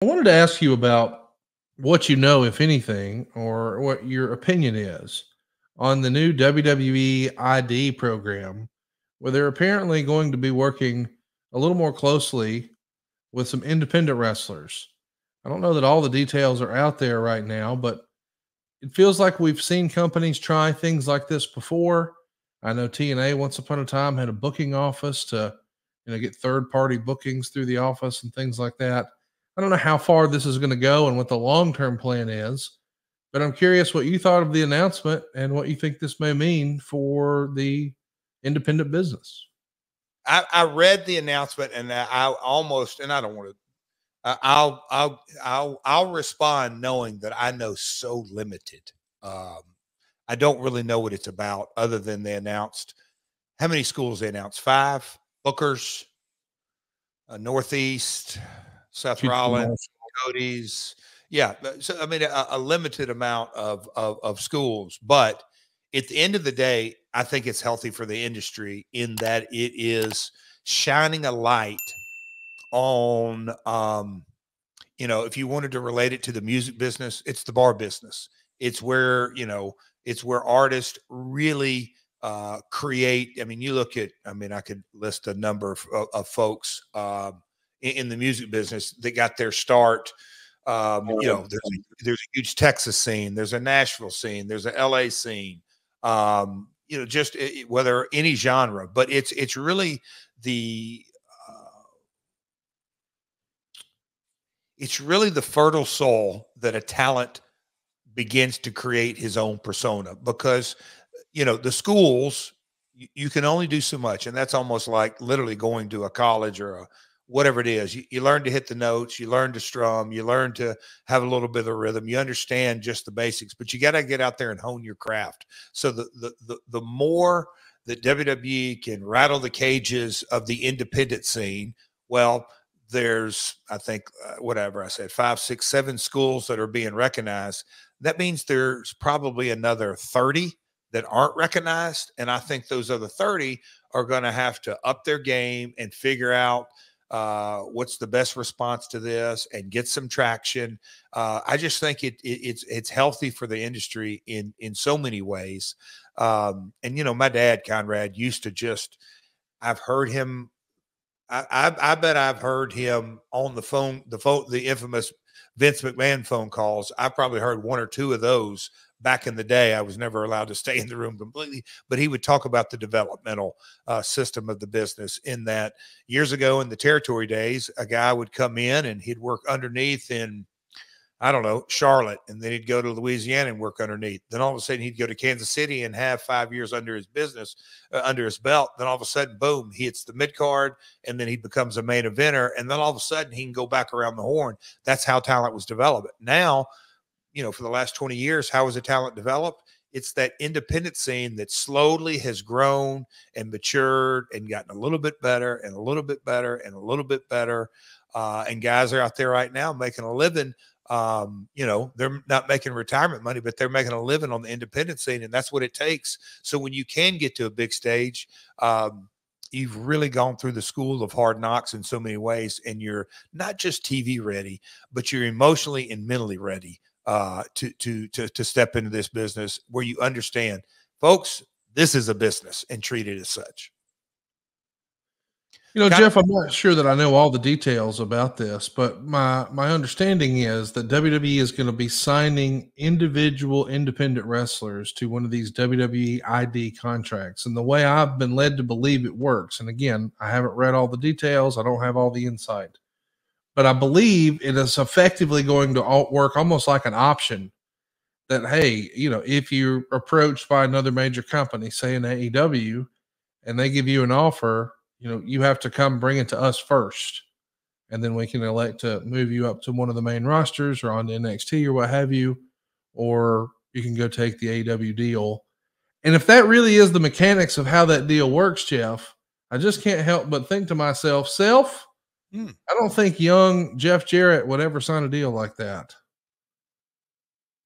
I wanted to ask you about what you know, if anything, or what your opinion is on the new WWE ID program, where they're apparently going to be working a little more closely with some independent wrestlers. I don't know that all the details are out there right now, but it feels like we've seen companies try things like this before. I know TNA once upon a time had a booking office to, get third party bookings through the office and things like that. I don't know how far this is going to go and what the long term plan is, but I'm curious what you thought of the announcement and what you think this may mean for the independent business. I read the announcement and I almost, and I don't want to, I'll respond knowing that I know so limited. Um, I don't really know what it's about other than they announced how many schools they announced. 5 Bookers, Northeast, Seth QT Rollins, Marshall. Cody's. Yeah. So, I mean, a limited amount of schools, but at the end of the day, I think it's healthy for the industry in that it is shining a light on, if you wanted to relate it to the music business, it's the bar business. It's where, it's where artists really create. I mean, you look at, I could list a number of folks in the music business that got their start. There's a huge Texas scene, there's a Nashville scene, there's a LA scene, just whether any genre, but it's really the it's really the fertile soul that a talent begins to create his own persona, because the schools, you can only do so much, and that's almost like literally going to a college or whatever it is. You learn to hit the notes, you learn to strum, you learn to have a little bit of rhythm, you understand just the basics, but you got to get out there and hone your craft. So the more that WWE can rattle the cages of the independent scene, well, there's, I think, whatever I said, 5, 6, 7 schools that are being recognized. That means there's probably another 30 that aren't recognized. And I think those other 30 are going to have to up their game and figure out what's the best response to this and get some traction. I just think it's healthy for the industry in so many ways. My dad, Conrad, used to just, I've heard him, I bet I've heard him on the phone, the infamous Vince McMahon phone calls. I probably heard 1 or 2 of those back in the day. I was never allowed to stay in the room completely, but he would talk about the developmental system of the business, in that years ago in the territory days, a guy would come in and he'd work underneath in, I don't know, Charlotte, and then he'd go to Louisiana and work underneath. Then all of a sudden he'd go to Kansas City and have 5 years under his business, under his belt. Then all of a sudden, boom, he hits the mid card, and then he becomes a main eventer. And then all of a sudden he can go back around the horn. That's how talent was developed. Now, for the last 20 years, how was the talent developed? It's that independent scene that slowly has grown and matured and gotten a little bit better and a little bit better and a little bit better. And guys are out there right now making a living. They're not making retirement money, but they're making a living on the independent scene, and that's what it takes. So when you can get to a big stage, you've really gone through the school of hard knocks in so many ways, and you're not just TV ready, but you're emotionally and mentally ready to step into this business where you understand, folks, this is a business, and treat it as such. Jeff, I'm not sure that I know all the details about this, but my understanding is that WWE is going to be signing individual independent wrestlers to one of these WWE ID contracts. And the way I've been led to believe it works, and again, I haven't read all the details, I don't have all the insight, but I believe it is effectively going to work almost like an option that, hey, if you're approached by another major company, say an AEW, and they give you an offer, you have to come bring it to us first. And then we can elect to move you up to one of the main rosters or on to NXT or what have you, or you can go take the AEW deal. And if that really is the mechanics of how that deal works, Jeff, I just can't help but think to myself, I don't think young Jeff Jarrett would ever sign a deal like that,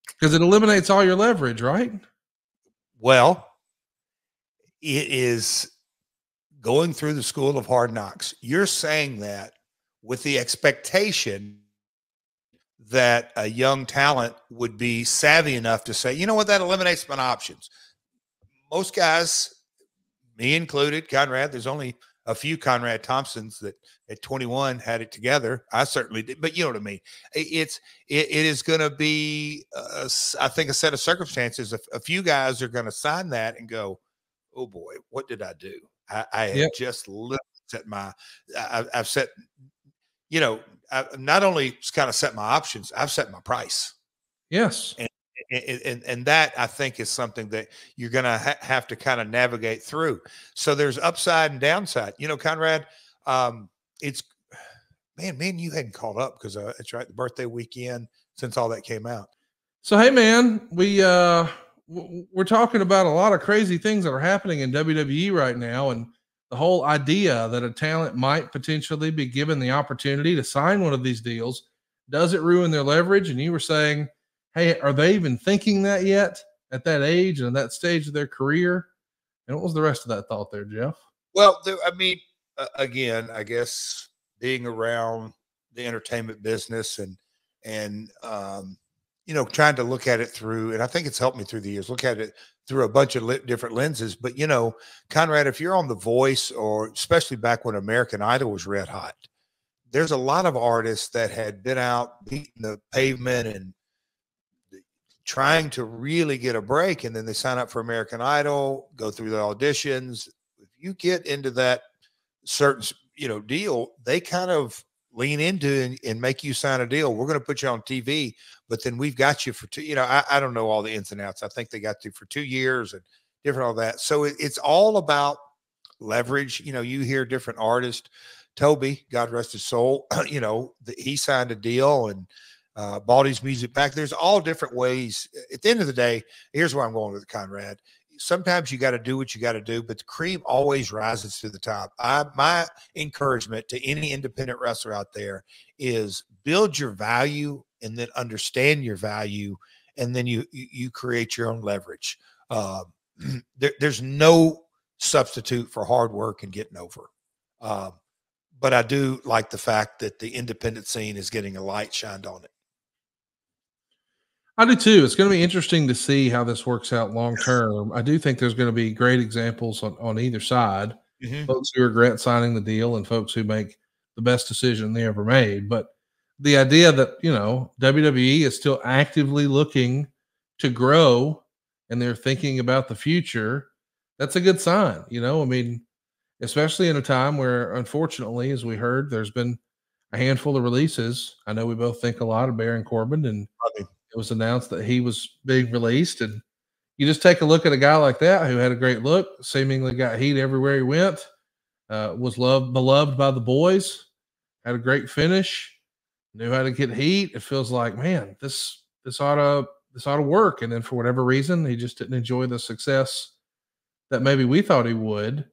because it eliminates all your leverage, right? Well, it is going through the school of hard knocks. You're saying that with the expectation that a young talent would be savvy enough to say, you know what, that eliminates my options. Most guys, me included, Conrad, there's only a few Conrad Thompsons that at 21 had it together. I certainly did, but you know what I mean? It is going to be, I think, a set of circumstances. A few guys are going to sign that and go, oh boy, what did I do? I have just set I've set, you know, I've not only kind of set my options, I've set my price. Yes. And that, I think, is something that you're going to have to kind of navigate through. So there's upside and downside. You know, Conrad, it's, man, you hadn't called up because it's right, the birthday weekend since all that came out. So, hey, man, we're talking about a lot of crazy things that are happening in WWE right now. And the whole idea that a talent might potentially be given the opportunity to sign one of these deals, does it ruin their leverage? And you were saying, hey, are they even thinking that yet at that age and that stage of their career? And what was the rest of that thought there, Jeff? Well, I mean, again, I guess being around the entertainment business and you know, trying to look at it through, and I think it's helped me through the years, look at it through a bunch of different lenses. But, you know, Conrad, if you're on The Voice, or especially back when American Idol was red hot, there's a lot of artists that had been out beating the pavement and trying to really get a break, and then they sign up for American Idol, go through the auditions. If you get into that certain, you know, deal, they kind of lean into and make you sign a deal. We're going to put you on TV, but then we've got you for two, you know, I don't know all the ins and outs. I think they got you for 2 years and different, all that. So it's all about leverage. You know, you hear different artists, Toby, God rest his soul, you know, he signed a deal and bought his music back. There's all different ways. At the end of the day, here's where I'm going with Conrad. Sometimes you got to do what you got to do, but the cream always rises to the top. My encouragement to any independent wrestler out there is build your value and then understand your value, and then you create your own leverage. There's no substitute for hard work and getting over. But I do like the fact that the independent scene is getting a light shined on it. I do too. It's going to be interesting to see how this works out long term. I do think there's going to be great examples on either side. Mm-hmm. Folks who regret signing the deal and folks who make the best decision they ever made. But the idea that, you know, WWE is still actively looking to grow and they're thinking about the future, that's a good sign. You know, I mean, especially in a time where, unfortunately, as we heard, there's been a handful of releases. I know we both think a lot of Baron Corbin, and it was announced that he was being released. And you just take a look at a guy like that who had a great look, seemingly got heat everywhere he went, was beloved by the boys, had a great finish, knew how to get heat. It feels like, man, this ought to work. And then for whatever reason, he just didn't enjoy the success that maybe we thought he would.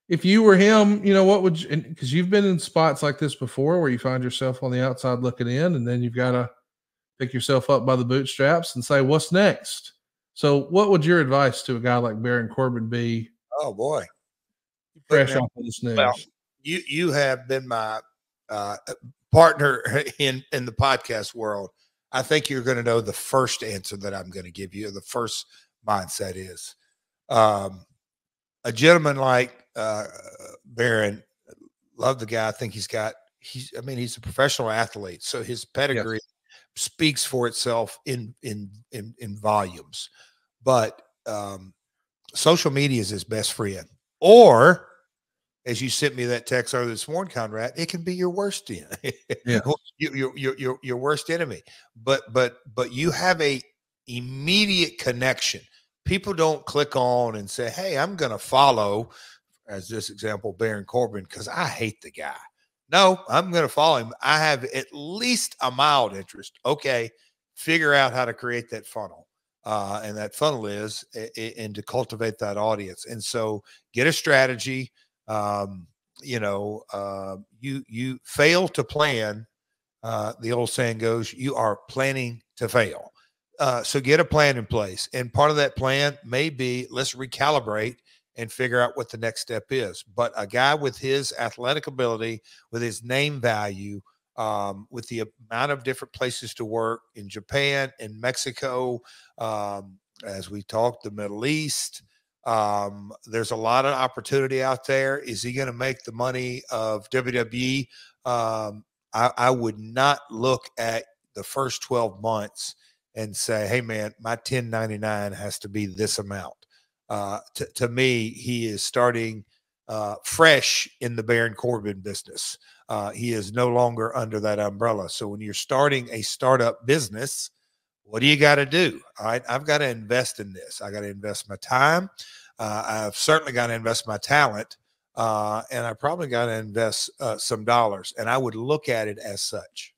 If you were him, you know, what would you, because you've been in spots like this before where you find yourself on the outside looking in, and then you've got to pick yourself up by the bootstraps and say, what's next? So what would your advice to a guy like Baron Corbin be? Oh boy. Fresh off of this news. Well, you have been my partner in the podcast world. I think you're going to know the first answer that I'm going to give you. The first mindset is a gentleman like Baron, love the guy. I think he's a professional athlete. So his pedigree speaks for itself in volumes, but social media is his best friend. Or, as you sent me that text earlier this morning, Conrad, it can be your worst enemy. Yeah. your worst enemy. But you have a immediate connection. People don't click on and say, hey, I'm going to follow, as this example, Baron Corbin, because I hate the guy. No, I'm going to follow him. I have at least a mild interest. Okay, figure out how to create that funnel. And that funnel is and to cultivate that audience. And so get a strategy. You fail to plan. The old saying goes, you are planning to fail. So get a plan in place. And part of that plan may be, let's recalibrate and figure out what the next step is. But a guy with his athletic ability, with his name value, with the amount of different places to work in Japan, in Mexico, as we talked, the Middle East. There's a lot of opportunity out there. Is he going to make the money of WWE? I would not look at the first 12 months and say, hey, man, my 1099 has to be this amount. To me, he is starting fresh in the Baron Corbin business. He is no longer under that umbrella. So when you're starting a startup business, what do you got to do? All right, I've got to invest in this. I got to invest my time. I've certainly got to invest my talent. And I probably got to invest some dollars. And I would look at it as such.